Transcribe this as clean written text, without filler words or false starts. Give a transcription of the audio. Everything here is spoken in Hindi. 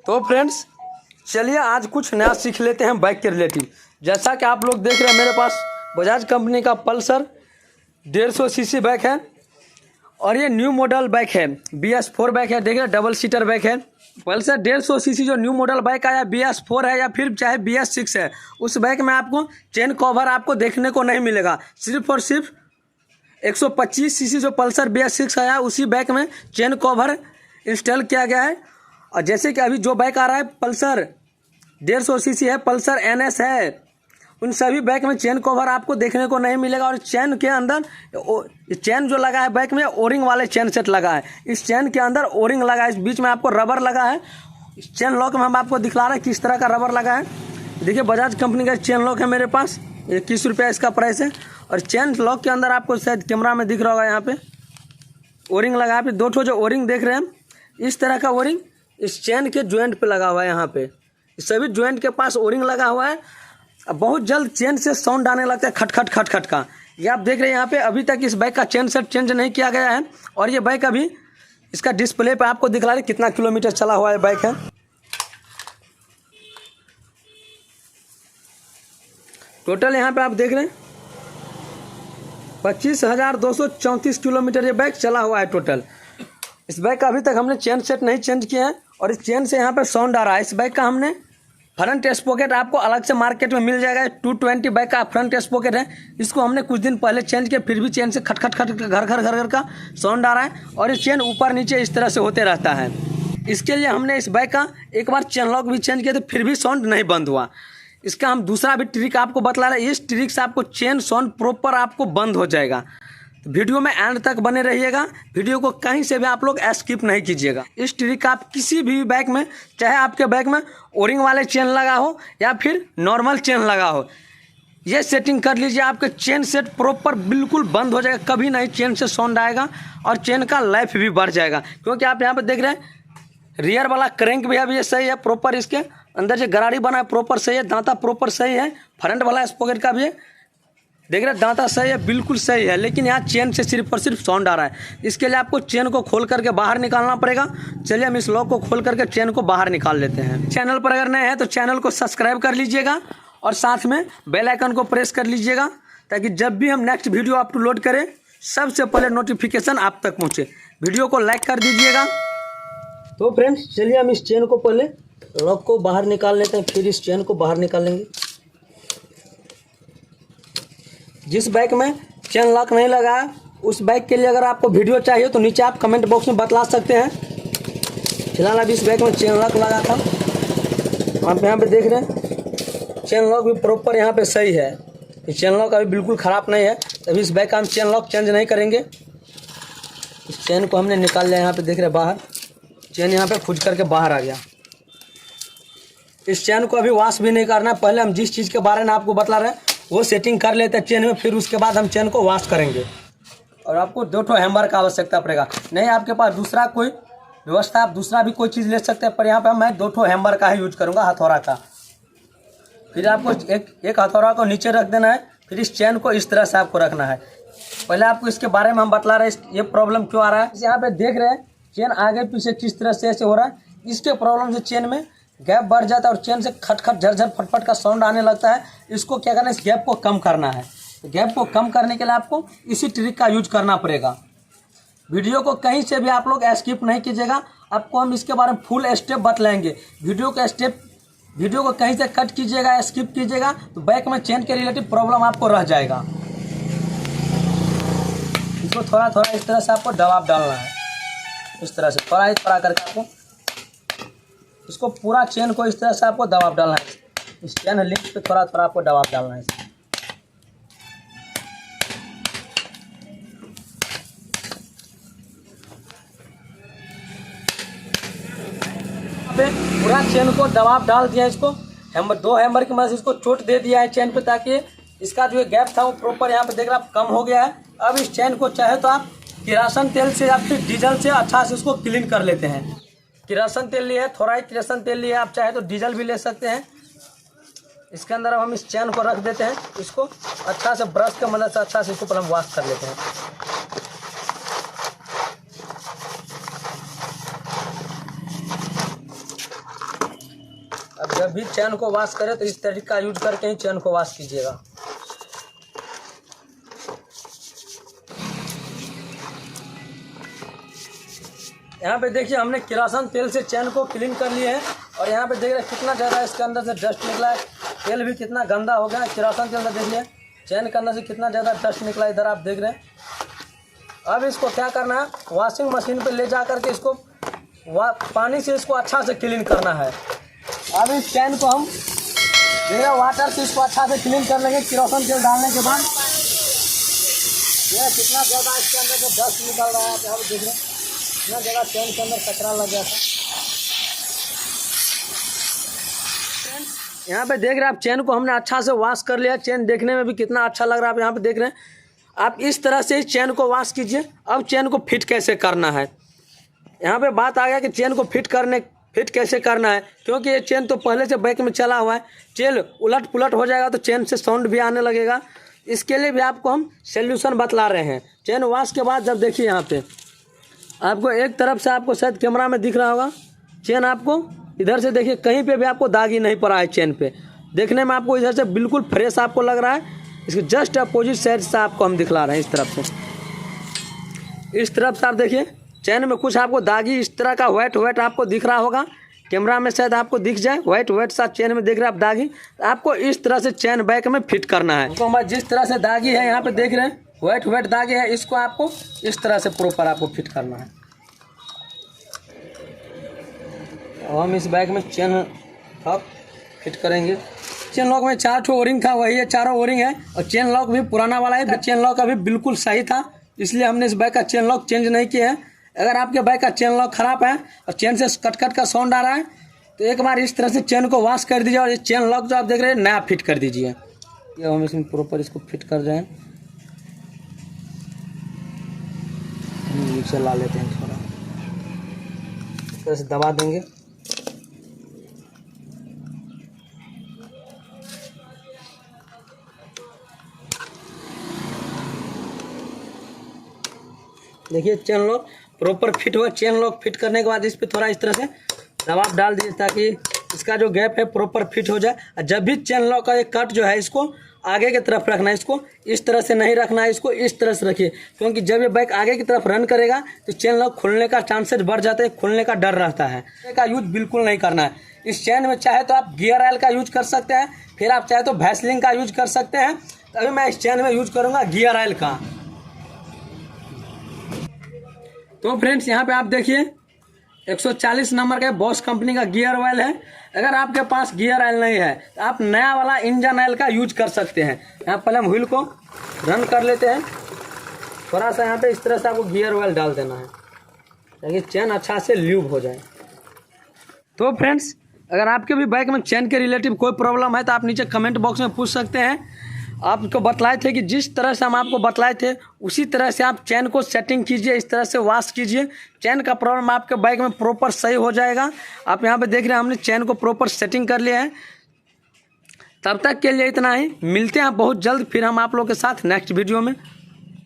तो फ्रेंड्स चलिए आज कुछ नया सीख लेते हैं बाइक के रिलेटिव। जैसा कि आप लोग देख रहे हैं मेरे पास बजाज कंपनी का पल्सर 150 सीसी बाइक है और ये न्यू मॉडल बाइक है। BS4 बाइक है, देख रहे डबल सीटर बाइक है। पल्सर 150 सीसी जो न्यू मॉडल बाइक आया BS4 है या फिर चाहे BS6 है, उस बाइक में आपको चेन कवर आपको देखने को नहीं मिलेगा। सिर्फ और सिर्फ 125 सीसी जो पल्सर BS6 आया उसी बाइक में चेन कवर इंस्टॉल किया गया है। और जैसे कि अभी जो बाइक आ रहा है पल्सर 150 सीसी है, पल्सर NS है, उन सभी बाइक में चेन कवर आपको देखने को नहीं मिलेगा। और चेन के अंदर चेन जो लगा है बाइक में ओरिंग वाले चेन सेट लगा है। इस चेन के अंदर ओरिंग लगा है, इस बीच में आपको रबर लगा है। इस चेन लॉक में हम आपको दिखला रहे हैं किस तरह का रबर लगा है। देखिए बजाज कंपनी का चेन लॉक है मेरे पास, 21 रुपया इसका प्राइस है। और चेन लॉक के अंदर आपको शायद कैमरा में दिख रहा होगा, यहाँ पे ओरिंग लगा है। फिर दो ठो जो ओरिंग देख रहे हैं इस तरह का ओरिंग इस चेन के जॉइंट पे लगा हुआ है। यहाँ पे सभी जॉइंट के पास ओरिंग लगा हुआ है। अब बहुत जल्द चेन से साउंड आने लगता है खट खट खट खट का। ये आप देख रहे हैं यहाँ पे अभी तक इस बाइक का चेन सेट चेंज नहीं किया गया है। और ये बाइक अभी इसका डिस्प्ले पे आपको दिखला रहे कितना किलोमीटर चला हुआ है बाइक है। टोटल यहाँ पे आप देख रहे हैं 25,234 किलोमीटर ये बाइक चला हुआ है टोटल। इस बाइक का अभी तक हमने चेन सेट नहीं चेंज किया है और इस चेन से यहाँ पे साउंड आ रहा है। इस बाइक का हमने फ्रंट स्पॉकेट आपको अलग से मार्केट में मिल जाएगा। 220 बाइक का फ्रंट स्पॉकेट है, इसको हमने कुछ दिन पहले चेंज किया, फिर भी चेन से खट खट खट घर घर घर घर का साउंड आ रहा है। और ये चेन ऊपर नीचे इस तरह से होते रहता है। इसके लिए हमने इस बाइक का एक बार चेन लॉक भी चेंज किया तो फिर भी साउंड नहीं बंद हुआ। इसका हम दूसरा भी ट्रिक आपको बतला रहे हैं। इस ट्रिक से आपको चेन साउंड प्रॉपर आपको बंद हो जाएगा। वीडियो में एंड तक बने रहिएगा, वीडियो को कहीं से भी आप लोग स्किप नहीं कीजिएगा। इस ट्रिक का आप किसी भी बाइक में, चाहे आपके बाइक में ओरिंग वाले चेन लगा हो या फिर नॉर्मल चेन लगा हो, ये सेटिंग कर लीजिए, आपके चेन सेट प्रॉपर बिल्कुल बंद हो जाएगा। कभी नहीं चेन से साउंड आएगा और चेन का लाइफ भी बढ़ जाएगा। क्योंकि आप यहाँ पर देख रहे हैं रियर वाला क्रैंक भी अभी ये सही है, प्रॉपर इसके अंदर जो गराड़ी बना है प्रॉपर सही है, दांता प्रॉपर सही है। फ्रंट वाला स्पॉकेट का भी है, देख रहे दांता सही है, बिल्कुल सही है। लेकिन यहाँ चेन से सिर्फ और सिर्फ साउंड आ रहा है। इसके लिए आपको चेन को खोल करके बाहर निकालना पड़ेगा। चलिए हम इस लॉक को खोल करके चेन को बाहर निकाल लेते हैं। चैनल पर अगर नए हैं तो चैनल को सब्सक्राइब कर लीजिएगा और साथ में बेल आइकन को प्रेस कर लीजिएगा, ताकि जब भी हम नेक्स्ट वीडियो अपलोड करें सबसे पहले नोटिफिकेशन आप तक पहुँचे। वीडियो को लाइक कर दीजिएगा। तो फ्रेंड्स चलिए हम इस चेन को पहले लॉक को बाहर निकाल लेते हैं, फिर इस चेन को बाहर निकालेंगे। जिस बाइक में चेन लॉक नहीं लगा है उस बाइक के लिए अगर आपको वीडियो चाहिए तो नीचे आप कमेंट बॉक्स में बतला सकते हैं। फिलहाल अभी इस बाइक में चेन लॉक लगा था, आप यहाँ पे देख रहे हैं चेन लॉक भी प्रॉपर यहाँ पे सही है। ये चेन लॉक अभी बिल्कुल ख़राब नहीं है, तभी इस बाइक का हम चेन लॉक चेंज नहीं करेंगे। इस चेन को हमने निकाल लिया, यहाँ पे देख रहे हैं बाहर चेन यहाँ पे खुज करके बाहर आ गया। इस चेन को अभी वॉश भी नहीं करना, पहले हम जिस चीज़ के बारे में आपको बतला रहे हैं वो सेटिंग कर लेते हैं चेन में, फिर उसके बाद हम चेन को वॉश करेंगे। और आपको 2 ठो हैमर का आवश्यकता पड़ेगा। नहीं आपके पास दूसरा कोई व्यवस्था, आप दूसरा भी कोई चीज़ ले सकते हैं, पर यहाँ पर मैं 2 ठो हैमर का ही यूज करूँगा, हथौड़ा का। फिर आपको एक हथौड़ा को नीचे रख देना है, फिर इस चेन को इस तरह से आपको रखना है। पहले आपको इसके बारे में हम बतला रहे हैं ये प्रॉब्लम क्यों आ रहा है। यहाँ पे देख रहे हैं चेन आगे पीछे किस तरह से ऐसे हो रहा है। इसके प्रॉब्लम से चेन में गैप बढ़ जाता है और चेन से खट खट झरझर फटफट का साउंड आने लगता है। इसको क्या करना है, इस गैप को कम करना है। तो गैप को कम करने के लिए आपको इसी ट्रिक का यूज करना पड़ेगा। वीडियो को कहीं से भी आप लोग स्किप नहीं कीजिएगा, आपको हम इसके बारे में फुल स्टेप बतलाएंगे। वीडियो को कहीं से कट कीजिएगा, स्किप कीजिएगा तो बाइक में चेन के रिलेटिव प्रॉब्लम आपको रह जाएगा। इसको थोड़ा थोड़ा इस तरह से आपको दबाव डालना है, इस तरह से थोड़ा करके आपको इसको पूरा चेन को इस तरह से आपको दबाव डालना है। इस चेन लिंक पे थोड़ा थोड़ा आपको दबाव डालना है। पूरा चेन को दबाव डाल दिया, इसको हैमर 2 हैमर की मदद से इसको चोट दे दिया है चेन पे, ताकि इसका जो गैप था वो प्रॉपर यहाँ पे देख रहा कम हो गया है। अब इस चेन को चाहे तो आप किरासन तेल से या फिर डीजल से अच्छा से इसको क्लीन कर लेते हैं। किरासन तेल लिए है, थोड़ा ही किरासन तेल लिए, आप चाहे तो डीजल भी ले सकते हैं। इसके अंदर अब हम इस चेन को रख देते हैं, इसको अच्छा से ब्रश की मदद से अच्छा से इसको पहले हम वॉश कर लेते हैं। अब जब भी चैन को वॉश करें तो इस तरीके का यूज करके ही चैन को वॉश कीजिएगा। यहाँ पे देखिए हमने किरासन तेल से चैन को क्लीन कर लिए हैं और यहाँ पे देख रहे हैं कितना ज़्यादा इसके अंदर से डस्ट निकला है। तेल भी कितना गंदा हो गया है। किरासन तेल में देखिए चैन के अंदर से कितना ज़्यादा डस्ट निकला, इधर आप देख रहे हैं। अब इसको क्या करना है, वॉशिंग मशीन पे ले जा करके इसको पानी से इसको अच्छा से क्लीन करना है। अब इस चैन को हम देखिए वाटर से इसको अच्छा से क्लीन कर लेंगे। किरासन तेल डालने के बाद ये कितना ज़्यादा इसके अंदर से डस्ट निकल रहा है, आप देख रहे हैं इतना ज़्यादा चैन के अंदर कचरा लग गया था। यहाँ पे देख रहे हैं आप चैन को हमने अच्छा से वॉश कर लिया। चैन देखने में भी कितना अच्छा लग रहा है, आप यहाँ पे देख रहे हैं। आप इस तरह से इस चैन को वॉश कीजिए। अब चैन को फिट कैसे करना है, यहाँ पे बात आ गया कि चैन को फिट कैसे करना है, क्योंकि ये चैन तो पहले से बैक में चला हुआ है। चैन उलट पुलट हो जाएगा तो चैन से साउंड भी आने लगेगा। इसके लिए भी आपको हम सोल्यूशन बतला रहे हैं। चैन वॉश के बाद जब देखिए यहाँ पे आपको एक तरफ से आपको शायद कैमरा में दिख रहा होगा, चैन आपको इधर से देखिए कहीं पे भी आपको दाग ही नहीं पड़ा है। चैन पे देखने में आपको इधर से बिल्कुल फ्रेश आपको लग रहा है। इसके जस्ट अपोजिट साइड से आपको हम दिखला रहे हैं इस तरफ से। इस तरफ से आप देखिए चैन में कुछ आपको दागी इस तरह का वाइट आपको दिख रहा होगा। कैमरा में शायद आपको दिख जाए वाइट सा चैन में देख रहे हैं आप दागी। आपको इस तरह से चैन बैक में फिट करना है। तो जिस तरह से दागी है यहाँ पे देख रहे हैं वाइट दागे है, इसको आपको इस तरह से प्रॉपर आपको फिट करना है। और हम इस बैग में चेन अब फिट करेंगे। चेन लॉक में 4 ठो ओरिंग था, वही है, चारों ओरिंग है। और चेन लॉक भी पुराना वाला है, चेन लॉक अभी बिल्कुल सही था, इसलिए हमने इस बैग का चेन लॉक चेंज नहीं किया है। अगर आपके बैग का चेन लॉक खराब है और चेन से कट का साउंड आ रहा है तो एक बार इस तरह से चेन को वॉश कर दीजिए और ये चेन लॉक जो आप देख रहे हैं नया फिट कर दीजिए। ये हम इसमें प्रॉपर इसको फिट कर जाए। नीचे ला लेते हैं, थोड़ा इस तरह से दबा देंगे। देखिए चेन लॉक प्रॉपर फिट हुआ। चेन लॉक फिट करने के बाद इस पर थोड़ा इस तरह से दबाव डाल दीजिए ताकि इसका जो गैप है प्रॉपर फिट हो जाए। और जब भी चेन लॉक का एक कट जो है इसको आगे की तरफ रखना है, इसको इस तरह से नहीं रखना है, इसको इस तरह से रखिए, क्योंकि जब ये बाइक आगे की तरफ रन करेगा तो चेन लॉक खुलने का चांसेस बढ़ जाता है, खुलने का डर रहता है। का यूज बिल्कुल नहीं करना है। इस चेन में चाहे तो आप गियर ऑयल का यूज कर सकते हैं, फिर आप चाहे तो वैसलीन का यूज कर सकते हैं। तो अभी मैं इस चेन में यूज करूँगा गियर ऑयल का। तो फ्रेंड्स यहाँ पे आप देखिए 140 नंबर का बॉस कंपनी का गियर ऑयल है। अगर आपके पास गियर ऑयल नहीं है तो आप नया वाला इंजन ऑयल का यूज कर सकते हैं। यहाँ पहले हम व्हील को रन कर लेते हैं। थोड़ा सा यहाँ पे इस तरह से आपको गियर ऑयल डाल देना है ताकि चेन अच्छा से ल्यूब हो जाए। तो फ्रेंड्स अगर आपके भी बाइक में चेन के रिलेटिव कोई प्रॉब्लम है तो आप नीचे कमेंट बॉक्स में पूछ सकते हैं। आपको बतलाए थे कि जिस तरह से हम आपको बतलाए थे उसी तरह से आप चैन को सेटिंग कीजिए, इस तरह से वॉश कीजिए। चैन का प्रॉब्लम आपके बाइक में प्रॉपर सही हो जाएगा। आप यहाँ पे देख रहे हैं हमने चैन को प्रॉपर सेटिंग कर लिया है। तब तक के लिए इतना ही, मिलते हैं बहुत जल्द फिर हम आप लोग के साथ नेक्स्ट वीडियो में।